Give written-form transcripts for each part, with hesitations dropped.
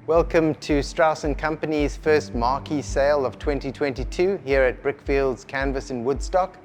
Welcome to Strauss & Company's first marquee sale of 2022 here at Brickfield's Canvas in Woodstock.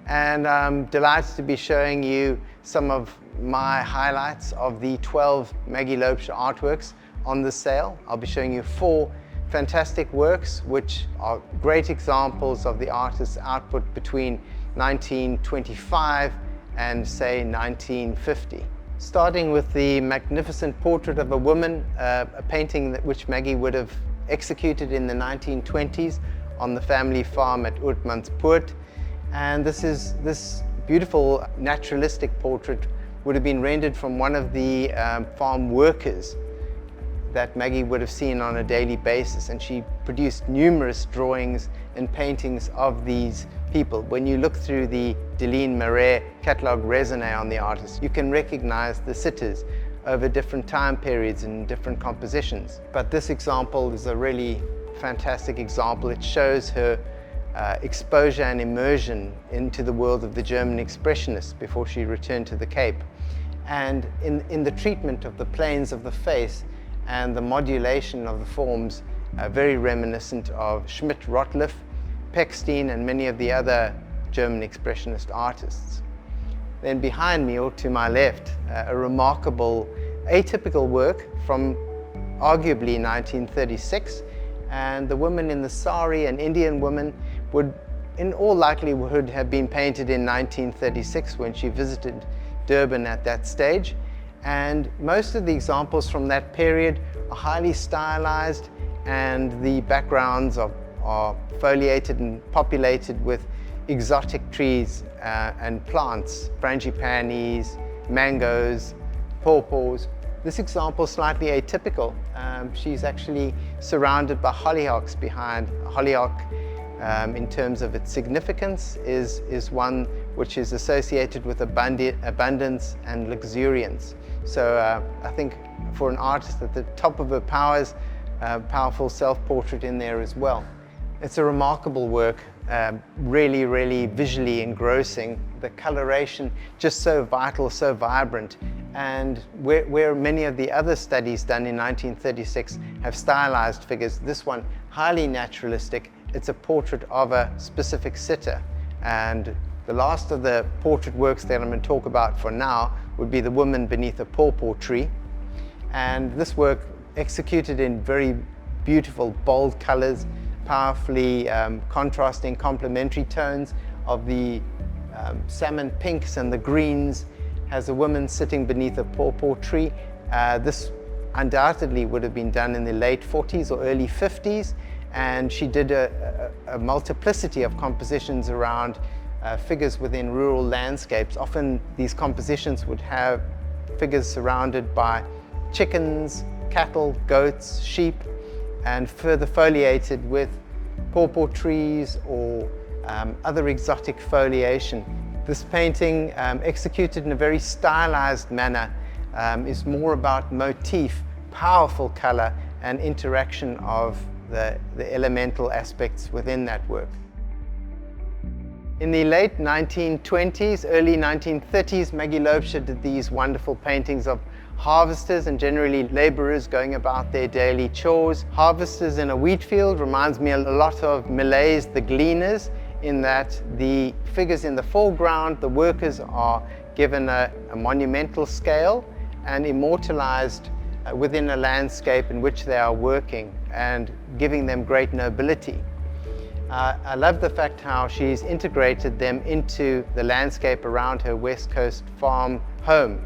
And I'm delighted to be showing you some of my highlights of the 12 Maggie Laubser artworks on the sale. I'll be showing you 4 fantastic works which are great examples of the artist's output between 1925 and say 1950. Starting with the magnificent portrait of a woman, a painting which Maggie would have executed in the 1920s on the family farm at Oudtmanspoort. And this beautiful naturalistic portrait would have been rendered from one of the farm workers that Maggie would have seen on a daily basis, and she produced numerous drawings and paintings of these people. When you look through the Deline Marais catalogue raisonné on the artist, you can recognize the sitters over different time periods and different compositions. But this example is a really fantastic example. It shows her exposure and immersion into the world of the German Expressionists before she returned to the Cape. And in the treatment of the planes of the face and the modulation of the forms, very reminiscent of Schmidt, Rotliff, Pechstein, and many of the other German Expressionist artists. Then behind me, or to my left, a remarkable atypical work from arguably 1936. And the woman in the sari, an Indian woman, would in all likelihood have been painted in 1936 when she visited Durban at that stage. And most of the examples from that period are highly stylized, and the backgrounds are foliated and populated with exotic trees and plants, frangipanis, mangoes, pawpaws. This example is slightly atypical. She's actually surrounded by hollyhocks behind. Hollyhock, in terms of its significance, is one which is associated with abundance and luxuriance. So I think for an artist at the top of her powers, powerful self-portrait in there as well. It's a remarkable work, really, really visually engrossing. The coloration just so vital, so vibrant. And where many of the other studies done in 1936 have stylized figures, this one highly naturalistic. It's a portrait of a specific sitter. And the last of the portrait works that I'm going to talk about for now would be the woman beneath a pawpaw tree. And this work, executed in very beautiful, bold colors, powerfully contrasting complementary tones of the salmon pinks and the greens, has a woman sitting beneath a pawpaw tree. This undoubtedly would have been done in the late 40s or early 50s, and she did a multiplicity of compositions around figures within rural landscapes. Often these compositions would have figures surrounded by chickens, cattle, goats, sheep, and further foliated with pawpaw trees or other exotic foliation. This painting, executed in a very stylized manner, is more about motif, powerful color, and interaction of the elemental aspects within that work. In the late 1920s, early 1930s, Maggie Laubser did these wonderful paintings of harvesters and generally laborers going about their daily chores. Harvesters in a wheat field reminds me a lot of Millet's The Gleaners, in that the figures in the foreground, the workers, are given a monumental scale and immortalized within a landscape in which they are working and giving them great nobility. I love the fact how she's integrated them into the landscape around her West Coast farm home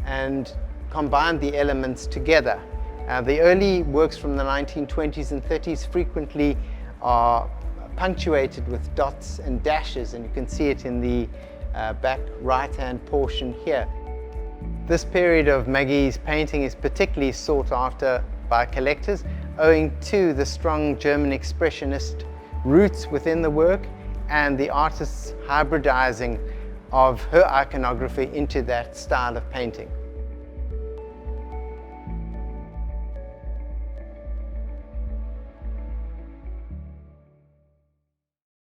and combined the elements together. The early works from the 1920s and 30s frequently are punctuated with dots and dashes, and you can see it in the back right-hand portion here. This period of Maggie's painting is particularly sought after by collectors, owing to the strong German Expressionist roots within the work and the artist's hybridizing of her iconography into that style of painting.